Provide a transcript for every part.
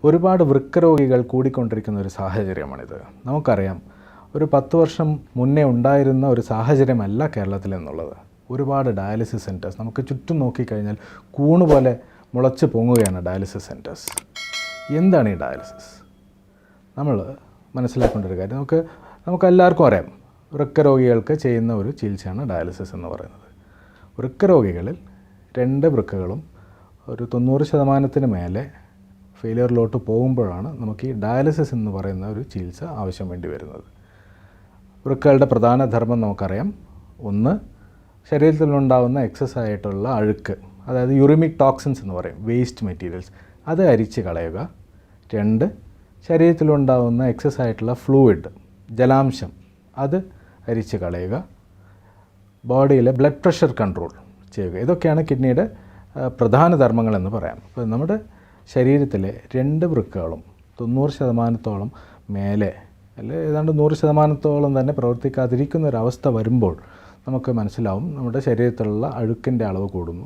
ഒരുപാട് വൃക്കരോഗികൾ കൂടിക്കൊണ്ടിരിക്കുന്ന ഒരു സാഹചര്യമാണിത്. നമുക്കറിയാം, ഒരു 10 വർഷം മുന്നേ ഉണ്ടായിരുന്ന ഒരു സാഹചര്യമല്ല കേരളത്തിൽ എന്നുള്ളത്. ഒരുപാട് ഡയാലിസിസ് സെൻറ്റേഴ്സ് നമുക്ക് ചുറ്റും നോക്കിക്കഴിഞ്ഞാൽ കൂണുപോലെ മുളച്ച് പൊങ്ങുകയാണ് ഡയാലിസിസ് സെൻറ്റേഴ്സ്. എന്താണ് ഈ ഡയാലിസിസ്? നമ്മൾ മനസ്സിലാക്കേണ്ട ഒരു കാര്യം, നമുക്കെല്ലാവർക്കും അറിയാം, വൃക്കരോഗികൾക്ക് ചെയ്യുന്ന ഒരു ചികിത്സയാണ് ഡയാലിസിസ് എന്ന് പറയുന്നത്. വൃക്കരോഗികളിൽ 2 വൃക്കകളും ഒരു 90% മേലെ ഫെയിലിയറിലോട്ട് പോകുമ്പോഴാണ് നമുക്ക് ഈ ഡയാലിസിസ് എന്ന് പറയുന്ന ഒരു ചികിത്സ ആവശ്യം വേണ്ടി വരുന്നത്. വൃക്കകളുടെ പ്രധാന ധർമ്മം നമുക്കറിയാം. 1, ശരീരത്തിലുണ്ടാകുന്ന എക്സസ് ആയിട്ടുള്ള അഴുക്ക്, അതായത് യൂറിമിക് ടോക്സിൻസ് എന്ന് പറയും, വേസ്റ്റ് മെറ്റീരിയൽസ്, അത് അരിച്ച് കളയുക. 2, ശരീരത്തിലുണ്ടാകുന്ന എക്സസ് ആയിട്ടുള്ള ഫ്ലൂയിഡ്, ജലാംശം, അത് അരിച്ച് കളയുക. ബോഡിയിലെ ബ്ലഡ് പ്രഷർ കൺട്രോൾ ചെയ്യുക. ഇതൊക്കെയാണ് കിഡ്നിയുടെ പ്രധാന ധർമ്മങ്ങളെന്ന് പറയാം. അപ്പോൾ നമ്മുടെ ശരീരത്തിലെ 2 വൃക്കകളും 90% മേലെ, അല്ലെ ഏതാണ്ട് 100% തന്നെ പ്രവർത്തിക്കാതിരിക്കുന്ന ഒരവസ്ഥ വരുമ്പോൾ നമുക്ക് മനസ്സിലാവും നമ്മുടെ ശരീരത്തിലുള്ള അഴുക്കിൻ്റെ അളവ് കൂടുന്നു,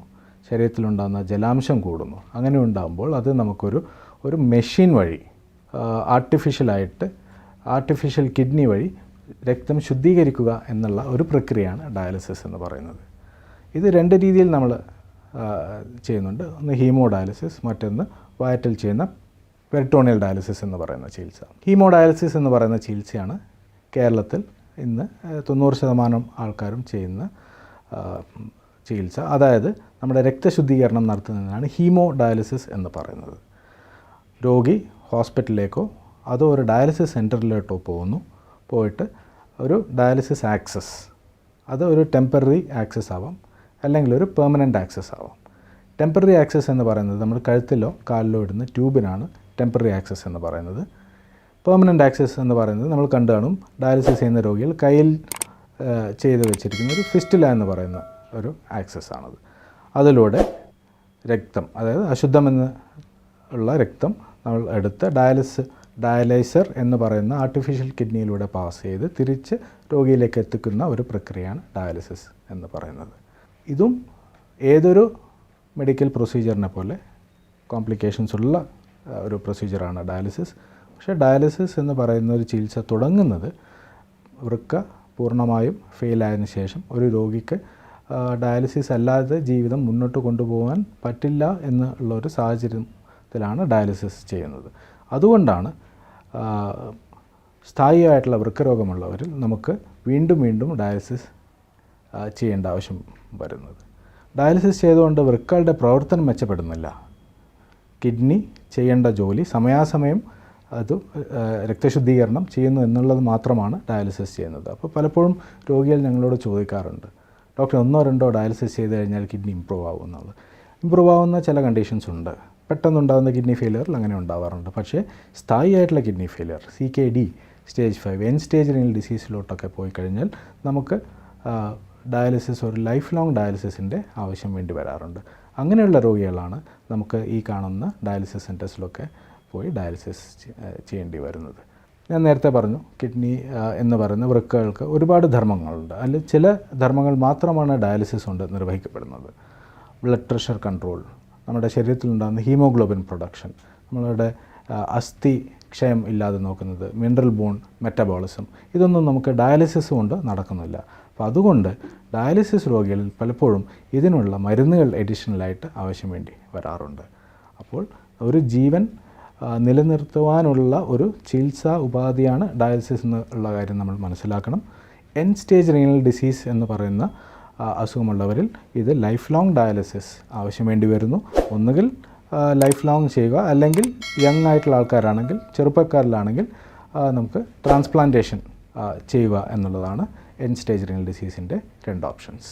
ശരീരത്തിലുണ്ടാകുന്ന ജലാംശം കൂടുന്നു. അങ്ങനെ ഉണ്ടാകുമ്പോൾ അത് നമുക്കൊരു മെഷീൻ വഴി, ആർട്ടിഫിഷ്യൽ കിഡ്നി വഴി രക്തം ശുദ്ധീകരിക്കുക എന്നുള്ള ഒരു പ്രക്രിയയാണ് ഡയാലിസിസ് എന്ന് പറയുന്നത്. ഇത് 2 രീതിയിൽ നമ്മൾ ചെയ്യുന്നുണ്ട്. ഒന്ന് ഹീമോ ഡയാലിസിസ്, മറ്റൊന്ന് വയറ്റിൽ ചെയ്യുന്ന പെരിറ്റോണിയൽ ഡയാലിസിസ് എന്ന് പറയുന്ന ചികിത്സ. ഹീമോ ഡയാലിസിസ് എന്ന് പറയുന്ന ചികിത്സയാണ് കേരളത്തിൽ ഇന്ന് 90% ആൾക്കാരും ചെയ്യുന്ന ചികിത്സ. അതായത് നമ്മുടെ രക്തശുദ്ധീകരണം നടത്തുന്നതിനാണ് ഹീമോ ഡയാലിസിസ് എന്ന് പറയുന്നത്. രോഗി ഹോസ്പിറ്റലിലേക്കോ അതോ ഒരു ഡയാലിസിസ് സെൻറ്ററിലോട്ടോ പോയിട്ട് ഒരു ഡയാലിസിസ് ആക്സസ്, അത് ഒരു ടെമ്പററി ആക്സസ് ആവാം, അല്ലെങ്കിൽ ഒരു പെർമനൻ്റ് ആക്സസ് ആവാം. ടെമ്പററി ആക്സസ് എന്ന് പറയുന്നത് നമ്മൾ കഴുത്തിലോ കാലിലോ ഇടുന്ന ട്യൂബിനാണ് ടെമ്പററി ആക്സസ് എന്ന് പറയുന്നത്. പെർമനൻ്റ് ആക്സസ് എന്ന് പറയുന്നത് നമ്മൾ കണ്ടു കാണും, ഡയാലിസിസ് ചെയ്യുന്ന രോഗികൾ കയ്യിൽ ചെയ്ത് വെച്ചിരിക്കുന്ന ഒരു ഫിസ്റ്റുല എന്ന് പറയുന്ന ഒരു ആക്സസ് ആണത്. അതിലൂടെ രക്തം, അതായത് അശുദ്ധമെന്ന് ഉള്ള രക്തം നമ്മൾ എടുത്ത് ഡയാലൈസർ എന്ന് പറയുന്ന ആർട്ടിഫിഷ്യൽ കിഡ്നിയിലൂടെ പാസ് ചെയ്ത് തിരിച്ച് രോഗിയിലേക്ക് എത്തിക്കുന്ന ഒരു പ്രക്രിയയാണ് ഡയാലിസിസ് എന്ന് പറയുന്നത്. ഇതും ഏതൊരു മെഡിക്കൽ പ്രൊസീജിയറിനെ പോലെ കോംപ്ലിക്കേഷൻസ് ഉള്ള ഒരു പ്രൊസീജിയറാണ് ഡയാലിസിസ്. പക്ഷേ ഡയാലിസിസ് എന്ന് പറയുന്ന ഒരു ചികിത്സ തുടങ്ങുന്നത് വൃക്ക പൂർണ്ണമായും ഫെയിലായതിനു ശേഷം ഒരു രോഗിക്ക് ഡയാലിസിസ് അല്ലാതെ ജീവിതം മുന്നോട്ട് കൊണ്ടുപോകാൻ പറ്റില്ല എന്നുള്ളൊരു സാഹചര്യത്തിലാണ് ഡയാലിസിസ് ചെയ്യുന്നത്. അതുകൊണ്ടാണ് സ്ഥായിയായിട്ടുള്ള വൃക്കരോഗമുള്ളവരിൽ നമുക്ക് വീണ്ടും ഡയാലിസിസ് ചെയ്യേണ്ട ആവശ്യം വരുന്നത്. ഡയാലിസിസ് ചെയ്തുകൊണ്ട് വൃക്കകളുടെ പ്രവർത്തനം മെച്ചപ്പെടുന്നില്ല. കിഡ്നി ചെയ്യേണ്ട ജോലി സമയാസമയം അത് രക്തശുദ്ധീകരണം ചെയ്യുന്നു എന്നുള്ളത് മാത്രമാണ് ഡയാലിസിസ് ചെയ്യുന്നത്. അപ്പോൾ പലപ്പോഴും രോഗികൾ ഞങ്ങളോട് ചോദിക്കാറുണ്ട്, ഡോക്ടർ 1-2 ഡയാലിസിസ് ചെയ്ത് കഴിഞ്ഞാൽ കിഡ്നി ഇമ്പ്രൂവ് ആവും എന്നുള്ളത്. ഇമ്പ്രൂവ് ആവുന്ന ചില കണ്ടീഷൻസ് ഉണ്ട്. പെട്ടെന്നുണ്ടാകുന്ന കിഡ്നി ഫെയിലിയറിൽ അങ്ങനെ ഉണ്ടാവാറുണ്ട്. പക്ഷേ സ്ഥായിയായിട്ടുള്ള kidney failure, CKD stage 5, end stage renal ഡിസീസിലോട്ടൊക്കെ പോയി കഴിഞ്ഞാൽ നമുക്ക് ഡയാലിസിസ്, ഒരു ലൈഫ് ലോങ് ഡയാലിസിസിൻ്റെ ആവശ്യം വേണ്ടി വരാറുണ്ട്. അങ്ങനെയുള്ള രോഗികളാണ് നമുക്ക് ഈ കാണുന്ന ഡയാലിസിസ് സെൻറ്റേഴ്സിലൊക്കെ പോയി ഡയാലിസിസ് ചെയ്യേണ്ടി വരുന്നത്. ഞാൻ നേരത്തെ പറഞ്ഞു, കിഡ്നി എന്ന് പറയുന്ന വൃക്കകൾക്ക് ഒരുപാട് ധർമ്മങ്ങളുണ്ട്. അതിൽ ചില ധർമ്മങ്ങൾ മാത്രമാണ് ഡയാലിസിസ് കൊണ്ട് നിർവഹിക്കപ്പെടുന്നത്. ബ്ലഡ് പ്രഷർ കൺട്രോൾ, നമ്മുടെ ശരീരത്തിലുണ്ടാകുന്ന ഹീമോഗ്ലോബിൻ പ്രൊഡക്ഷൻ, നമ്മളുടെ അസ്ഥി ക്ഷയം ഇല്ലാതെ നോക്കുന്നത്, മിനറൽ ബോൺ മെറ്റബോളിസം, ഇതൊന്നും നമുക്ക് ഡയാലിസിസ് കൊണ്ട് നടക്കുന്നില്ല. അപ്പോൾ അതുകൊണ്ട് ഡയാലിസിസ് രോഗികളിൽ പലപ്പോഴും ഇതിനുള്ള മരുന്നുകൾ അഡീഷണലായിട്ട് ആവശ്യം വേണ്ടി വരാറുണ്ട്. അപ്പോൾ ഒരു ജീവൻ നിലനിർത്തുവാനുള്ള ഒരു ചികിത്സാ ഉപാധിയാണ് ഡയാലിസിസ് എന്നുള്ള കാര്യം നമ്മൾ മനസ്സിലാക്കണം. എൻ സ്റ്റേജ് റീനൽ ഡിസീസ് എന്ന് പറയുന്ന അസുഖമുള്ളവരിൽ ഇത് ലൈഫ് ലോങ് ഡയാലിസിസ് ആവശ്യം വേണ്ടി വരുന്നു. ഒന്നുകിൽ ലൈഫ് ലോങ് ചെയ്യുക, അല്ലെങ്കിൽ യങ് ആയിട്ടുള്ള ആൾക്കാരാണെങ്കിൽ, ചെറുപ്പക്കാരിലാണെങ്കിൽ നമുക്ക് ട്രാൻസ്പ്ലാന്റേഷൻ ചെയ്യുക എന്നുള്ളതാണ് എൻ സ്റ്റേജ് റീനൽ ഡിസീസിൻ്റെ 2 ഓപ്ഷൻസ്.